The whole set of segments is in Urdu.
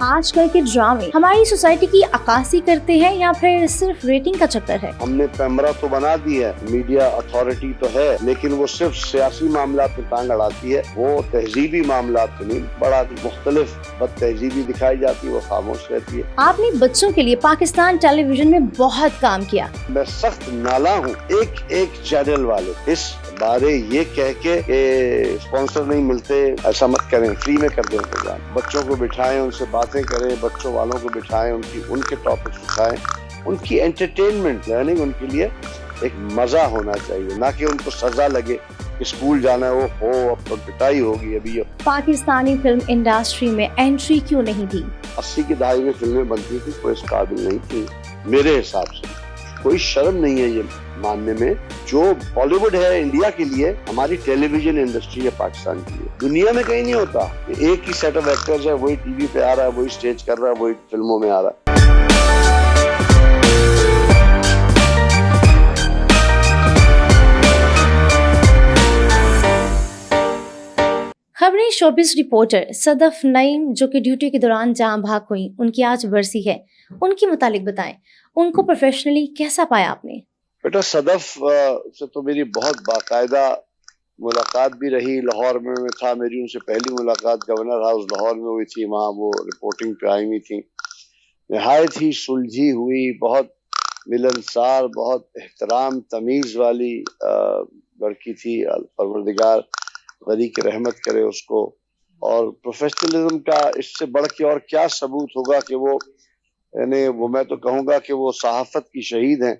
آج کل کے ڈرامے ہماری سوسائٹی کی عکاسی کرتے ہیں یا پھر صرف ریٹنگ کا چکر ہے؟ ہم نے پیمرا تو بنا دی ہے، میڈیا اتھارٹی تو ہے، لیکن وہ صرف سیاسی معاملات میں ٹانگ اڑاتی ہے، وہ تہذیبی معاملات میں نہیں، بڑا مختلف بد تہذیبی دکھائی جاتی ہے، وہ خاموش رہتی ہے۔ آپ نے بچوں کے لیے پاکستان ٹیلی ویژن میں بہت کام کیا۔ میں سخت نالاں ہوں ایک چینل والے اس بارے یہ کہہ کے کہ اسپانسر نہیں ملتے، ایسا مت کریں، فری میں کر دیں پروگرام، بچوں کو بٹھائیں، ان سے باتیں کریں، بچوں والوں کو بٹھائیں، ان کے ٹاپکس اٹھائیں، ان کی انٹرٹینمنٹ لرننگ ان کے لیے ایک مزہ ہونا چاہیے، نہ کہ ان کو سزا لگے کہ اسکول جانا ہے، وہ ہو اب تو پٹائی ہوگی۔ ابھی پاکستانی فلم انڈسٹری میں انٹری کیوں نہیں دی؟ 80 کی دہائی میں فلمیں بنتی تھی، کوئی اس قابل نہیں تھی میرے حساب سے۔ کوئی شرم نہیں ہے یہ ماننے میں، جو بالی ووڈ ہے انڈیا کے لیے، ہماری ٹیلی ویژن انڈسٹری ہے پاکستان کے لیے، دنیا میں کہیں نہیں ہوتا۔ ایک ہی سیٹ آف ایکٹرز ہے، وہی ٹی وی پہ آ رہا ہے، وہی اسٹیج کر رہا ہے، وہی فلموں میں آ رہا ہے۔ خبریں شوبز رپورٹر صدف نعیم جو کہ ڈیوٹی کے دوران جاں بحق ہوئیں، ان کی آج برسی ہے، ان کے متعلق بتائیں، ان کو پروفیشنلی کیسا پایا آپ نے؟ بیٹا صدف سے تو میری بہت باقاعدہ ملاقات بھی رہی، لاہور میں تھا، میری ان سے پہلی ملاقات گورنر ہاؤس لاہور میں ہوئی تھی، وہاں وہ رپورٹنگ پہ آئی ہوئی تھی، نہایت ہی سلجھی ہوئی، بہت ملنسار، بہت احترام تمیز والی لڑکی تھی، پروردگار غنی کی رحمت کرے اس کو۔ اور پروفیشنلزم کا اس سے بڑھ کے اور کیا ثبوت ہوگا کہ وہ، یعنی وہ میں تو کہوں گا کہ وہ صحافت کی شہید ہیں۔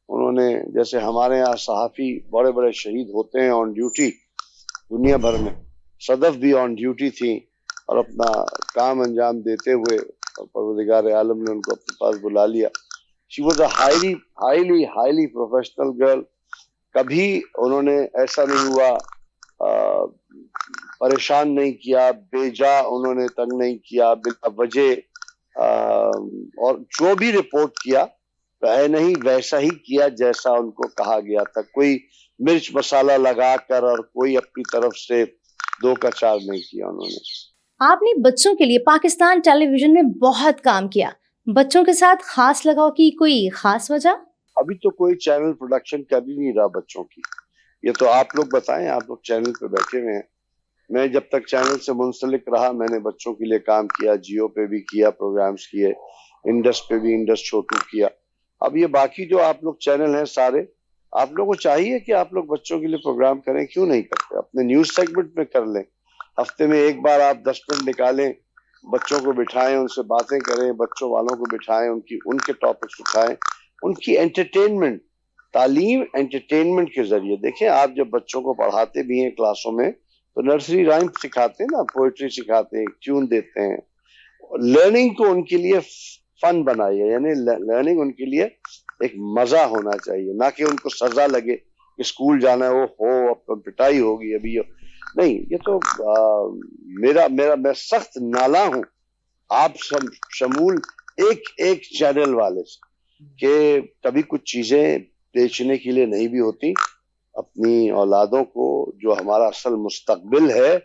انہوں نے، جیسے ہمارے یہاں صحافی بڑے بڑے شہید ہوتے ہیں آن ڈیوٹی دنیا بھر میں، صدف بھی آن ڈیوٹی تھی اور اپنا کام انجام دیتے ہوئے پروردگار عالم نے ان کو اپنے پاس بلا لیا۔ She was a highly professional girl۔ کبھی انہوں نے ایسا نہیں ہوا، پریشان نہیں کیا، بے جا انہوں نے تنگ نہیں کیا بلا وجہ، اور جو بھی رپورٹ کیا نہیں ویسا ہی کیا جیسا ان کو کہا گیا تھا، کوئی مرچ مسالہ لگا کر اور کوئی اپنی طرف سے دو کا چار نہیں کیا انہوں نے۔ آپ نے بچوں کے لیے پاکستان ٹیلی ویژن میں بہت کام کیا، بچوں کے ساتھ خاص لگاؤ کی کوئی خاص وجہ؟ ابھی تو کوئی چینل پروڈکشن کر ہی نہیں رہا بچوں کی، یہ تو آپ لوگ بتائیں، آپ لوگ چینل پہ بیٹھے ہوئے ہیں۔ میں جب تک چینل سے منسلک رہا میں نے بچوں کے لیے کام کیا، جیو پہ بھی کیا، پروگرامز کیے، انڈس پہ بھی، انڈس چھوٹو کیا۔ اب یہ باقی جو آپ لوگ چینل ہیں سارے، آپ لوگوں کو چاہیے کہ آپ لوگ بچوں کے لیے پروگرام کریں، کیوں نہیں کرتے؟ اپنے نیوز سیگمنٹ میں کر لیں، ہفتے میں ایک بار آپ 10 منٹ نکالیں، بچوں کو بٹھائیں، ان سے باتیں کریں، بچوں والوں کو بٹھائیں، ان کے ٹاپکس اٹھائیں، ان کی انٹرٹینمنٹ، تعلیم انٹرٹینمنٹ کے ذریعے۔ دیکھیں آپ جب بچوں کو پڑھاتے بھی ہیں کلاسوں میں تو نرسری رائم سکھاتے ہیں نا، پوئٹری سکھاتے ہیں، ٹیون دیتے ہیں، لرننگ کو ان کے لیے فن بنائیے، یعنی لرننگ ان کے لیے ایک مزہ ہونا چاہیے، نہ کہ ان کو سزا لگے کہ اسکول جانا ہے، وہ ہو اب تو پٹائی ہوگی ابھی نہیں۔ یہ تو میں سخت نالاں ہوں آپ شمول ایک چینل والے سے کہ کبھی کچھ چیزیں بیچنے کے لیے نہیں بھی ہوتی، اپنی اولادوں کو جو ہمارا اصل مستقبل ہے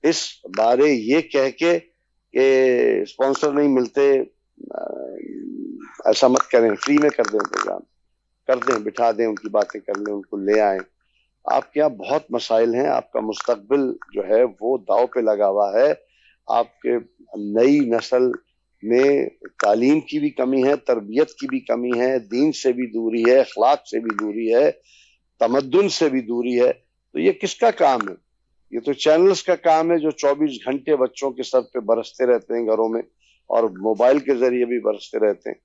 اس بارے یہ کہہ کے کہ اسپانسر نہیں ملتے، ایسا مت کریں، فری میں کر دیں پروگرام، کر دیں، بٹھا دیں، ان کی باتیں کر لیں، ان کو لے آئیں۔ آپ کے یہاں بہت مسائل ہیں، آپ کا مستقبل جو ہے وہ داؤ پہ لگا ہوا ہے، آپ کے نئی نسل میں تعلیم کی بھی کمی ہے، تربیت کی بھی کمی ہے، دین سے بھی دوری ہے، اخلاق سے بھی دوری ہے، تمدن سے بھی دوری ہے۔ تو یہ کس کا کام ہے؟ یہ تو چینلز کا کام ہے جو 24 گھنٹے بچوں کے سر پہ برستے رہتے ہیں گھروں میں، اور موبائل کے ذریعے بھی برستے رہتے ہیں۔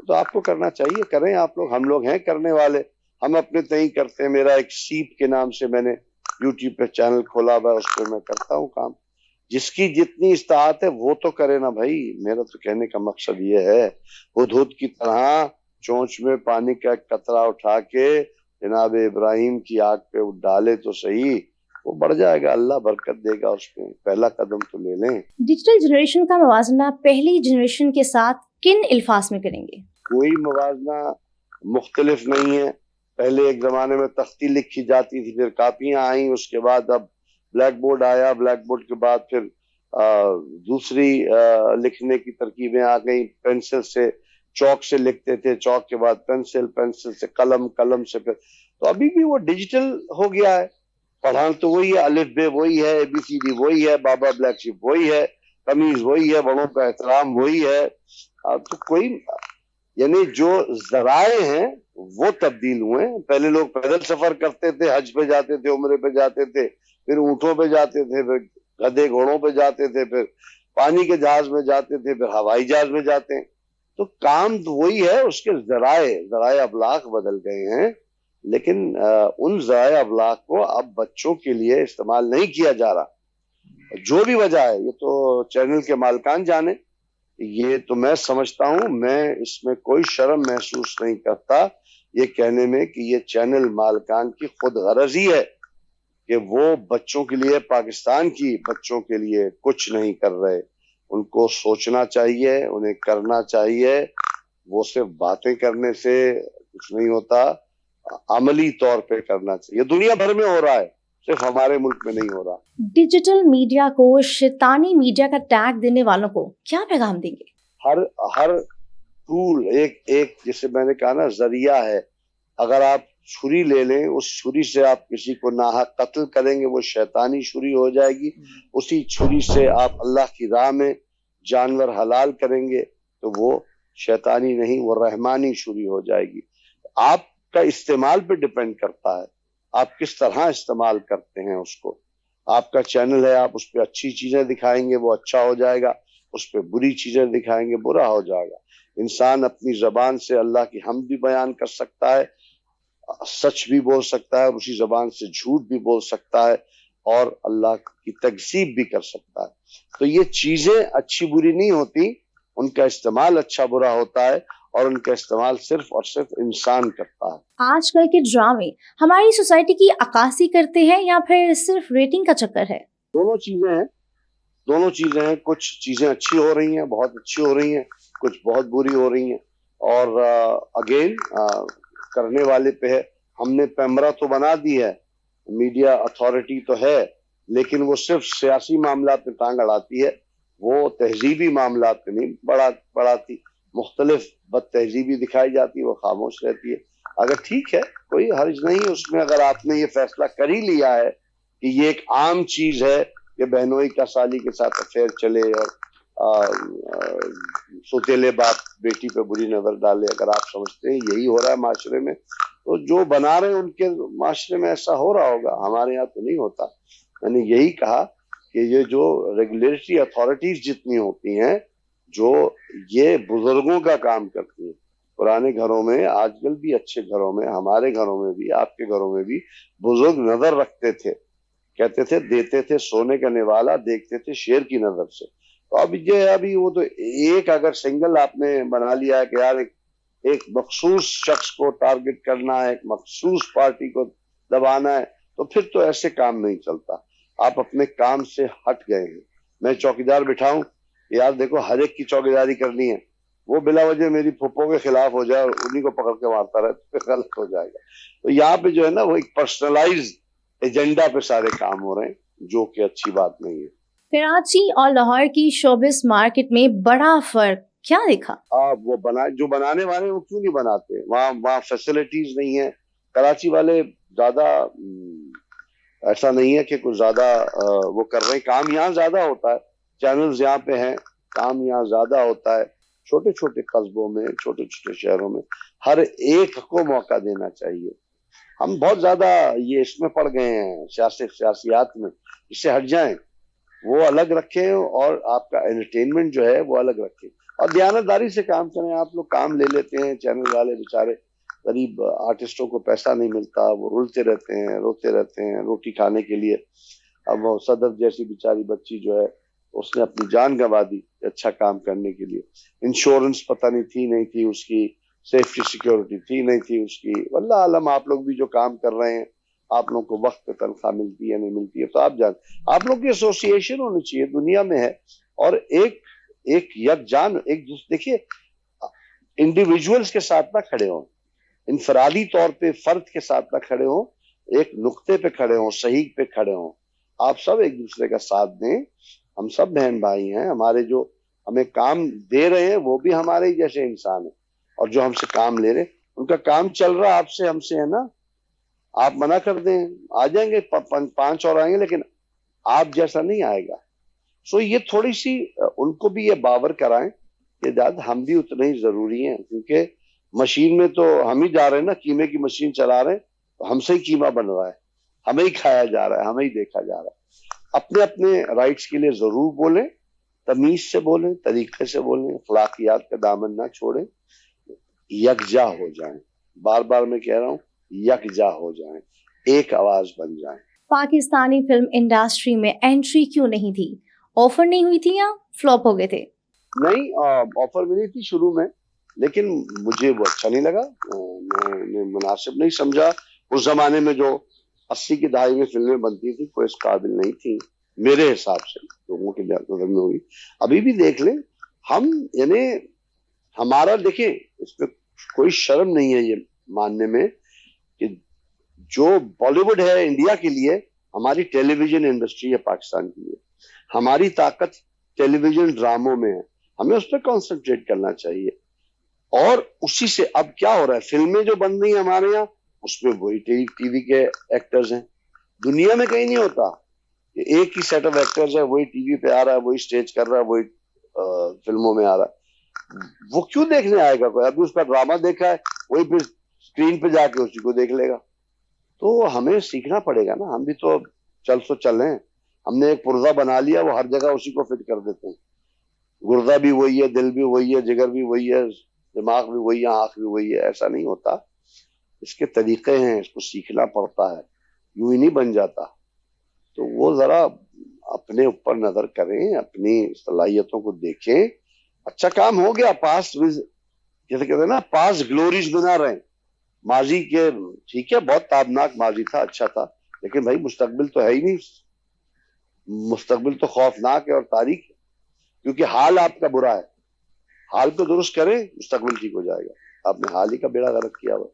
تو آپ کو کرنا چاہیے، کریں آپ لوگ، ہم لوگ ہیں کرنے والے، ہم اپنے تئیں کرتے ہیں۔ میرا ایک سیپ کے نام سے میں نے یوٹیوب پہ چینل کھولا ہوا ہے، اس پہ میں کرتا ہوں کام۔ جس کی جتنی استطاعت ہے وہ تو کرے نا بھائی، میرا تو کہنے کا مقصد یہ ہے، ہدہد کی طرح چونچ میں پانی کا ایک قطرہ اٹھا کے جناب ابراہیم کی آگ پہ ڈالے تو صحیح، وہ بڑھ جائے گا، اللہ برکت دے گا اس میں، پہلا قدم تو لے لیں۔ ڈیجیٹل جنریشن کا موازنہ پہلی جنریشن کے ساتھ کن الفاظ میں کریں گے؟ کوئی موازنہ مختلف نہیں ہے۔ پہلے ایک زمانے میں تختی لکھی جاتی تھی، پھر کاپیاں آئیں، اس کے بعد اب بلیک بورڈ آیا، بلیک بورڈ کے بعد پھر دوسری لکھنے کی ترکیبیں آ گئی، پینسل سے چوک سے لکھتے تھے، چوک کے بعد پینسل، پینسل سے قلم، قلم سے پھر، تو ابھی بھی وہ ڈیجیٹل ہو گیا ہے. پڑھان تو وہی ہے، الف بے وہی ہے، اے بی سی ڈی وہی ہے، بابا بلیک شپ وہی ہے، تمیز وہی ہے، بڑوں کا احترام وہی ہے. تو کوئی یعنی جو ذرائع ہیں وہ تبدیل ہوئے ہیں. پہلے لوگ پیدل سفر کرتے تھے، حج پہ جاتے تھے، عمرے پہ جاتے تھے، پھر اونٹوں پہ جاتے تھے، پھر گدھے گھوڑوں پہ جاتے تھے، پھر پانی کے جہاز میں جاتے تھے، پھر ہوائی جہاز میں جاتے ہیں. تو کام تو وہی ہے، اس کے ذرائع ابلاغ بدل گئے ہیں، لیکن ان ذرائع ابلاغ کو اب بچوں کے لیے استعمال نہیں کیا جا رہا. جو بھی وجہ ہے یہ تو چینل کے مالکان جانے. یہ تو میں سمجھتا ہوں، میں اس میں کوئی شرم محسوس نہیں کرتا یہ کہنے میں کہ یہ چینل مالکان کی خود غرضی ہے کہ وہ بچوں کے لیے، پاکستان کی بچوں کے لیے کچھ نہیں کر رہے. ان کو سوچنا چاہیے، انہیں کرنا چاہیے. وہ صرف باتیں کرنے سے کچھ نہیں ہوتا، عملی طور پہ کرنا چاہیے. دنیا بھر میں ہو رہا ہے، صرف ہمارے ملک میں نہیں ہو رہا. ڈیجیٹل میڈیا کو شیطانی میڈیا کا ٹیگ دینے والوں کو کیا پیغام دیں گے؟ ہر ٹول ایک جیسے میں نے کہا نا ذریعہ ہے. اگر آپ چھری لے لیں، اس چھری سے آپ کسی کو ناحق قتل کریں گے، وہ شیطانی چھری ہو جائے گی. اسی چھری سے آپ اللہ کی راہ میں جانور حلال کریں گے تو وہ شیطانی نہیں، وہ رحمانی چھری ہو جائے گی. آپ کا استعمال پہ ڈیپینڈ کرتا ہے، آپ کس طرح استعمال کرتے ہیں اس کو. آپ کا چینل ہے، آپ اس پہ اچھی چیزیں دکھائیں گے وہ اچھا ہو جائے گا، اس پہ بری چیزیں دکھائیں گے برا ہو جائے گا. انسان اپنی زبان سے اللہ کی حمد بھی بیان کر سکتا ہے، سچ بھی بول سکتا ہے، اور اسی زبان سے جھوٹ بھی بول سکتا ہے، اور اللہ کی تکذیب بھی کر سکتا ہے. تو یہ چیزیں اچھی بری نہیں ہوتی، ان کا استعمال اچھا برا ہوتا ہے، اور ان کا استعمال صرف اور صرف انسان کرتا ہے. آج کل کے ڈرامے ہماری سوسائٹی کی عکاسی کرتے ہیں یا پھر صرف ریٹنگ کا چکر ہے؟ دونوں چیزیں ہیں. کچھ چیزیں اچھی ہو رہی ہیں، بہت اچھی ہو رہی ہیں، کچھ بہت بری ہو رہی ہیں. اور اگین کرنے والے پہ ہے. ہم نے پیمرا تو بنا دی ہے، میڈیا اتھارٹی تو ہے، لیکن وہ صرف سیاسی معاملات میں ٹانگ اڑاتی ہے، وہ تہذیبی معاملات میں نہیں بڑھاتی. مختلف بد تہذیبی دکھائی جاتی ہے، وہ خاموش رہتی ہے. اگر ٹھیک ہے، کوئی حرج نہیں اس میں. اگر آپ نے یہ فیصلہ کر ہی لیا ہے کہ یہ ایک عام چیز ہے کہ بہنوئی کا سالی کے ساتھ افیئر چلے، اور سوتیلے باپ بیٹی پہ بری نظر ڈالے، اگر آپ سمجھتے ہیں یہی ہو رہا ہے معاشرے میں، تو جو بنا رہے ہیں ان کے معاشرے میں ایسا ہو رہا ہوگا، ہمارے یہاں تو نہیں ہوتا. میں نے یہی کہا کہ یہ جو ریگولیٹری اتھارٹیز جتنی ہوتی ہیں، جو یہ بزرگوں کا کام کرتی ہیں. پرانے گھروں میں، آج کل بھی اچھے گھروں میں، ہمارے گھروں میں بھی، آپ کے گھروں میں بھی بزرگ نظر رکھتے تھے، کہتے تھے دیتے تھے سونے کا نوالا، دیکھتے تھے شیر کی نظر سے. تو ابھی وہ تو ایک اگر سنگل آپ نے بنا لیا ہے کہ یار ایک مخصوص شخص کو ٹارگٹ کرنا ہے، ایک مخصوص پارٹی کو دبانا ہے، تو پھر تو ایسے کام نہیں چلتا. آپ اپنے کام سے ہٹ گئے ہیں. میں چوکیدار بٹھاؤں، یار دیکھو ہر ایک کی چوکیداری کرنی ہے، وہ بلا وجہ میری پھپھوں کے خلاف ہو جائے اور انہیں کو پکڑ کے مارتا رہے تو پھر غلط ہو جائے گا. تو یہاں پہ جو ہے نا وہ ایک پرسنلائز ایجنڈا پہ سارے کام ہو رہے ہیں، جو کہ اچھی بات نہیں ہے. کراچی اور لاہور کی شوبز مارکیٹ میں بڑا فرق کیا دیکھا؟ وہ جو بنانے والے وہ کیوں نہیں بناتے؟ وہاں فیسلٹیز نہیں ہے. کراچی والے زیادہ ایسا نہیں ہے کہ کچھ زیادہ وہ کر رہے ہیں. کام یہاں زیادہ ہوتا ہے، چینلز یہاں پہ ہیں، کام یہاں زیادہ ہوتا ہے. چھوٹے چھوٹے قصبوں میں، چھوٹے چھوٹے شہروں میں ہر ایک کو موقع دینا چاہیے. ہم بہت زیادہ یہ اس میں پڑ گئے ہیں، سیاسیات میں. اس سے ہٹ جائیں، وہ الگ رکھیں، اور آپ کا انٹرٹینمنٹ جو ہے وہ الگ رکھیں، اور دیانتداری سے کام کریں. آپ لوگ کام لے لیتے ہیں، چینل والے بیچارے غریب آرٹسٹوں کو پیسہ نہیں ملتا، وہ رلتے رہتے ہیں، روتے رہتے ہیں روٹی کھانے کے لیے. اب وہ صدف جیسی بیچاری بچی جو ہے، اس نے اپنی جان گنوا دی اچھا کام کرنے کے لیے. انشورنس پتہ نہیں تھی اس کی، سیفٹی سیکیورٹی تھی نہیں تھی اس کی. واللہ عالم، آپ لوگ بھی جو کام کر رہے ہیں، آپ لوگوں کو وقت پہ تنخواہ ملتی ہے نہیں ملتی ہے تو آپ لوگ کی ایسوسیشن ہونی چاہیے، دنیا میں ہے. اور ایک یکجان دیکھیے انڈیویجولز کے ساتھ نہ کھڑے ہوں، انفرادی طور پہ فرد کے ساتھ نہ کھڑے ہوں، ایک نقطے پہ کھڑے ہوں، صحیح پہ کھڑے ہوں. آپ سب ایک دوسرے کا ساتھ دیں، ہم سب بہن بھائی ہیں. ہمارے جو ہمیں کام دے رہے ہیں وہ بھی ہمارے ہی جیسے انسان ہیں, اور جو ہم سے کام لے رہے ہیں ان کا کام چل رہا آپ سے ہم سے ہے نا. آپ منع کر دیں, آ جائیں گے 5 اور آئیں گے, لیکن آپ جیسا نہیں آئے گا. سو یہ تھوڑی سی ان کو بھی یہ باور کرائیں کہ داد ہم بھی اتنے ہی ضروری ہیں, کیونکہ مشین میں تو ہم ہی جا رہے ہیں نا, قیمے کی مشین چلا رہے ہیں تو ہم سے ہی قیمہ بن رہا ہے, ہمیں ہی کھایا جا رہا ہے, ہمیں ہی دیکھا جا رہا ہے. اپنے اپنے رائٹس کے لیے ضرور بولیں, تمیز سے بولیں, طریقے سے بولیں, اخلاقیات کا دامن نہ چھوڑیں, یکجا ہو جائیں. بار بار میں کہہ رہا ہوں یکجا ہو جائیں, ایک آواز بن جائیں. پاکستانی فلم انڈسٹری میں انٹری کیوں نہیں تھی؟ آفر نہیں ہوئی تھی یا فلاپ ہو گئے تھے؟ نہیں, آفر ملی تھی شروع میں, لیکن مجھے وہ اچھا نہیں لگا, میں نے مناسب نہیں سمجھا. اس زمانے میں جو 80 کی دہائی میں فلمیں بنتی تھی کوئی اس قابل نہیں تھی میرے حساب سے, لوگوں کے نظر میں ہوئی. ابھی بھی دیکھ لیں ہم, یعنی ہمارا دیکھیں اس میں کوئی شرم نہیں ہے یہ ماننے میں کہ جو بالی ووڈ ہے انڈیا کے لیے, ہماری ٹیلی ویژن انڈسٹری ہے پاکستان کے لیے. ہماری طاقت ٹیلی ویژن ڈراموں میں ہے, ہمیں اس پہ کانسنٹریٹ کرنا چاہیے. اور اسی سے اب کیا ہو رہا ہے, فلمیں جو بن رہی ہیں ہمارے یہاں اس میں وہی ٹی وی کے ایکٹرز ہیں. دنیا میں کہیں نہیں ہوتا کہ ایک ہی سیٹ آف ایکٹرز ہے, وہی ٹی وی پہ آ رہا ہے, وہی سٹیج کر رہا ہے, وہی فلموں میں آ رہا ہے. وہ کیوں دیکھنے آئے گا کوئی؟ ابھی اس کا ڈرامہ دیکھا ہے وہی پھر اسکرین پہ جا کے اسی کو دیکھ لے گا. تو ہمیں سیکھنا پڑے گا نا, ہم بھی تو چل سو چل رہے ہیں. ہم نے ایک پرزہ بنا لیا, وہ ہر جگہ اسی کو فٹ کر دیتے ہیں. گردہ بھی وہی ہے, دل بھی وہی ہے, جگر بھی وہی ہے, دماغ بھی وہی ہے, آنکھ بھی وہی ہے. ایسا نہیں ہوتا, اس کے طریقے ہیں, اس کو سیکھنا پڑتا ہے, یوں ہی نہیں بن جاتا. تو وہ ذرا اپنے اوپر نظر کریں, اپنی صلاحیتوں کو دیکھیں. اچھا کام ہو گیا, پاس جیسے کہتے ہیں نا پاس گلوریز بنا رہے ہیں, ماضی کے ٹھیک ہے بہت تابناک ماضی تھا, اچھا تھا, لیکن بھائی مستقبل تو ہے ہی نہیں. مستقبل تو خوفناک ہے اور تاریخ ہے, کیونکہ حال آپ کا برا ہے. حال کو درست کریں, مستقبل ٹھیک ہو جائے گا. آپ نے حال ہی کا بیڑا غرق کیا ہوا.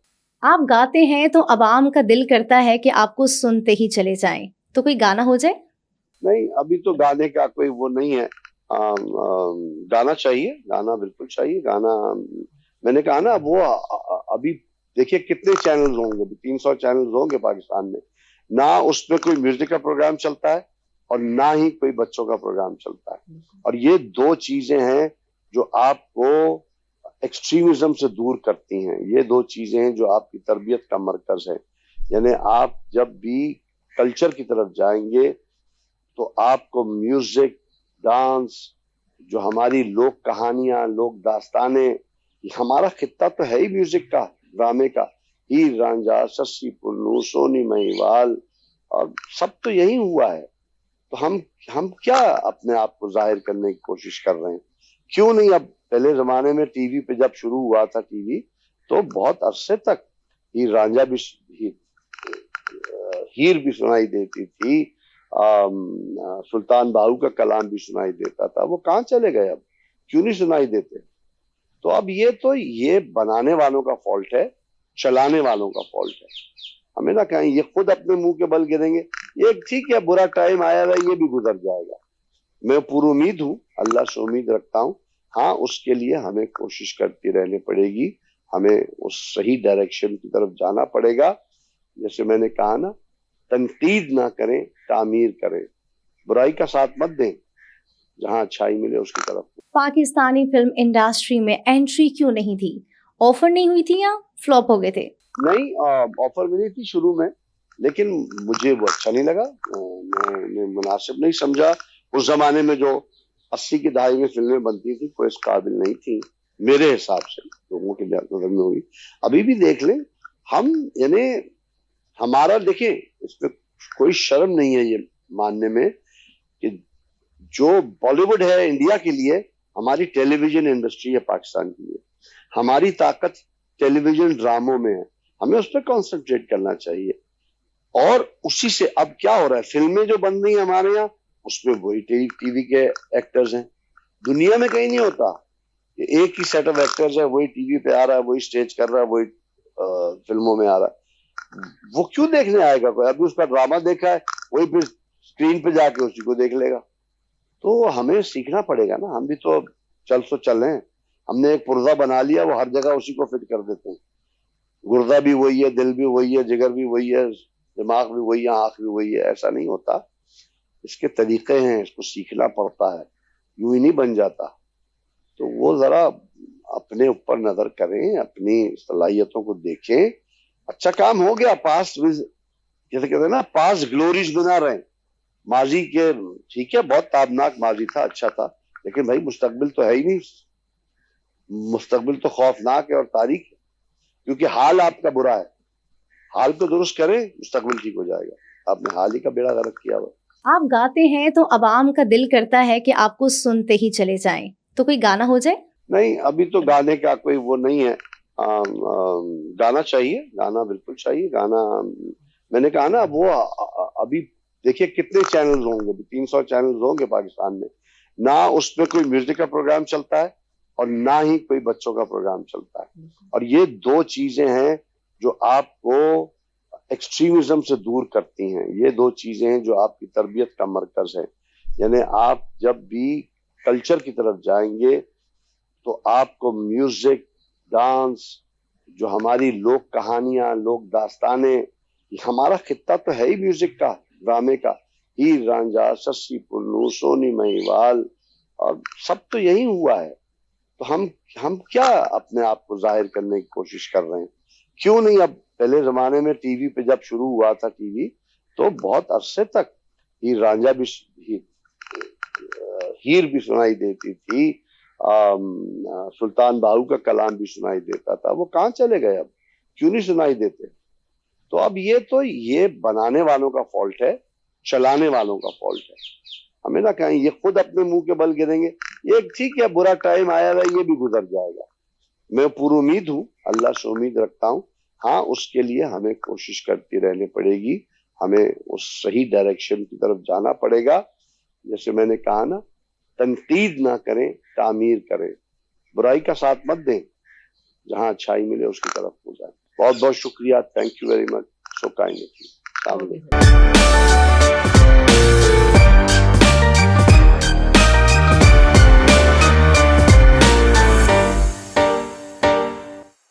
آپ گاتے ہیں تو عوام کا دل کرتا ہے کہ آپ کو سنتے ہی چلے جائیں, تو کوئی گانا ہو جائے. نہیں, ابھی تو گانے کا کوئی وہ نہیں ہے. گانا چاہیے, گانا بالکل چاہیے. گانا میں نے کہا نا, وہ ابھی دیکھیے کتنے چینلز ہوں گے, 300 چینلز ہوں گے پاکستان میں, نہ اس پہ کوئی میوزک کا پروگرام چلتا ہے اور نہ ہی کوئی بچوں کا پروگرام چلتا ہے. اور یہ دو چیزیں ہیں جو آپ کو ایکسٹریمزم سے دور کرتی ہیں. یہ دو چیزیں ہیں جو آپ کی تربیت کا مرکز ہے. یعنی آپ جب بھی کلچر کی طرف جائیں گے تو آپ کو میوزک, ڈانس, جو ہماری لوک کہانیاں, لوک داستانیں, ہمارا خطہ تو ہے ہی میوزک کا, ڈرامے کا. ہیر رانجھا, سسی پلو, سونی مہیوال, اور سب تو یہی ہوا ہے. تو ہم کیا اپنے آپ کو ظاہر کرنے کی کوشش کر رہے ہیں؟ کیوں نہیں؟ اب پہلے زمانے میں ٹی وی پہ جب شروع ہوا تھا ٹی وی, تو بہت عرصے تک ہیر رانجھا بھی, ہیر بھی سنائی دیتی تھی, سلطان باہو کا کلام بھی سنائی دیتا تھا. وہ کہاں چلے گئے اب؟ کیوں نہیں سنائی دیتے؟ تو اب یہ بنانے والوں کا فالٹ ہے, چلانے والوں کا فالٹ ہے. ہمیں نہ کہیں, یہ خود اپنے منہ کے بل گریں گے. یہ ٹھیک ہے, برا ٹائم آیا ہے, یہ بھی گزر جائے گا. میں پوری امید ہوں, اللہ سے امید رکھتا ہوں. ہاں, اس کے لیے ہمیں کوشش کرتی رہنی پڑے گی, ہمیں اس صحیح ڈائریکشن کی طرف جانا پڑے گا. جیسے میں نے کہا نا, تنقید نہ کریں, تعمیر کریں. برائی کا ساتھ مت دیں, جہاں اچھائی ملے اس کی طرف. پاکستانی فلم انڈسٹری میں انٹری کیوں نہیں تھی؟ آفر نہیں ہوئی تھی یا فلاپ ہو گئے تھے؟ نہیں, آفر ملی تھی شروع میں, لیکن مجھے وہ اچھا نہیں لگا, میں نے مناسب نہیں سمجھا. اس زمانے میں جو 80 کی دہائی میں فلمیں بنتی تھی کوئی اس قابل نہیں تھی میرے حساب سے, لوگوں کے نظر میں ہوئی. ابھی بھی دیکھ لیں ہم, یعنی ہمارا دیکھیں اس میں کوئی شرم نہیں ہے یہ ماننے میں کہ جو بالی ووڈ ہے انڈیا کے لیے, ہماری ٹیلی ویژن انڈسٹری ہے پاکستان کے لیے. ہماری طاقت ٹیلی ویژن ڈراموں میں ہے, ہمیں اس پہ کانسنٹریٹ کرنا چاہیے. اور اسی سے اب کیا ہو رہا ہے, فلمیں جو بن رہی ہیں ہمارے یہاں اس میں وہی ٹی وی کے ایکٹرز ہیں. دنیا میں کہیں نہیں ہوتا کہ ایک ہی سیٹ آف ایکٹرز ہے, وہی ٹی وی پہ آ رہا ہے, وہی سٹیج کر رہا ہے, وہی فلموں میں آ رہا ہے. وہ کیوں دیکھنے آئے گا کوئی؟ ابھی اس کا ڈرامہ دیکھا ہے وہی پھر اسکرین پہ جا کے اسی کو دیکھ لے گا. تو ہمیں سیکھنا پڑے گا نا. ہم بھی تو چل سو چل ہیں, ہم نے ایک پرزہ بنا لیا, وہ ہر جگہ اسی کو فٹ کر دیتے ہیں. گردہ بھی وہی ہے, دل بھی وہی ہے, جگر بھی وہی ہے, دماغ بھی وہی ہے, آنکھ بھی وہی ہے. ایسا نہیں ہوتا, اس کے طریقے ہیں, اس کو سیکھنا پڑتا ہے, یوں ہی نہیں بن جاتا. تو وہ ذرا اپنے اوپر نظر کریں, اپنی صلاحیتوں کو دیکھیں. اچھا کام ہو گیا, پاس جیسے کہتے ہیں نا, پاس گلوریز بنا رہے ہیں ماضی کے. ٹھیک ہے, بہت تابناک ماضی تھا, اچھا تھا, لیکن بھائی مستقبل تو ہے ہی نہیں. مستقبل تو خوفناک ہے اور تاریخ ہے, کیونکہ حال آپ کا برا ہے. حال کو درست کریں, مستقبل ٹھیک ہو جائے گا. آپ نے حال ہی کا بیڑا غرق کیا ہوا. آپ گاتے ہیں تو عوام کا دل کرتا ہے کہ آپ کو سنتے ہی چلے جائیں, تو کوئی گانا ہو جائے. نہیں, ابھی تو گانے کا کوئی وہ نہیں ہے. گانا چاہیے, گانا بالکل چاہیے. گانا میں نے کہا نا, وہ ابھی دیکھیے کتنے چینلز ہوں گے, 300 چینلز ہوں گے پاکستان میں. نہ اس میں کوئی میوزک کا پروگرام چلتا ہے اور نہ ہی کوئی بچوں کا پروگرام چلتا ہے. اور یہ دو چیزیں ہیں جو آپ کو ایکسٹریمزم سے دور کرتی ہیں. یہ دو چیزیں ہیں جو آپ کی تربیت کا مرکز ہے. یعنی آپ جب بھی کلچر کی طرف جائیں گے تو آپ کو میوزک, ڈانس, جو ہماری لوک کہانیاں, لوک داستانیں, ہمارا خطہ تو ہے ہی میوزک کا, ڈرامے کا. ہیر رانجھا, سسی پنو, سونی مہیوال, اور سب تو یہی ہوا ہے. تو ہم کیا اپنے آپ کو ظاہر کرنے کی کوشش کر رہے ہیں؟ کیوں نہیں. اب پہلے زمانے میں ٹی وی پہ جب شروع ہوا تھا ٹی وی, تو بہت عرصے تک ہیر رانجھا بھی, ہیر بھی سنائی دیتی تھی, سلطان باہو کا کلام بھی سنائی دیتا تھا. وہ کہاں چلے گئے اب؟ کیوں نہیں سنائی دیتے؟ تو اب یہ بنانے والوں کا فالٹ ہے, چلانے والوں کا فالٹ ہے. ہمیں نہ کہیں یہ خود اپنے منہ کے بل گریں گے. یہ ٹھیک ہے, برا ٹائم آیا ہے, یہ بھی گزر جائے گا. میں پر امید ہوں, اللہ سے امید رکھتا ہوں. ہاں, اس کے لیے ہمیں کوشش کرتی رہنی پڑے گی, ہمیں اس صحیح ڈائریکشن کی طرف جانا پڑے گا. جیسے میں نے کہا نا, تنقید نہ کریں, تعمیر کریں. برائی کا ساتھ مت دیں, جہاں اچھائی ملے اس کی طرف ہو جائیں. بہت بہت شکریہ. Thank you very much. So kind. السلام علیکم.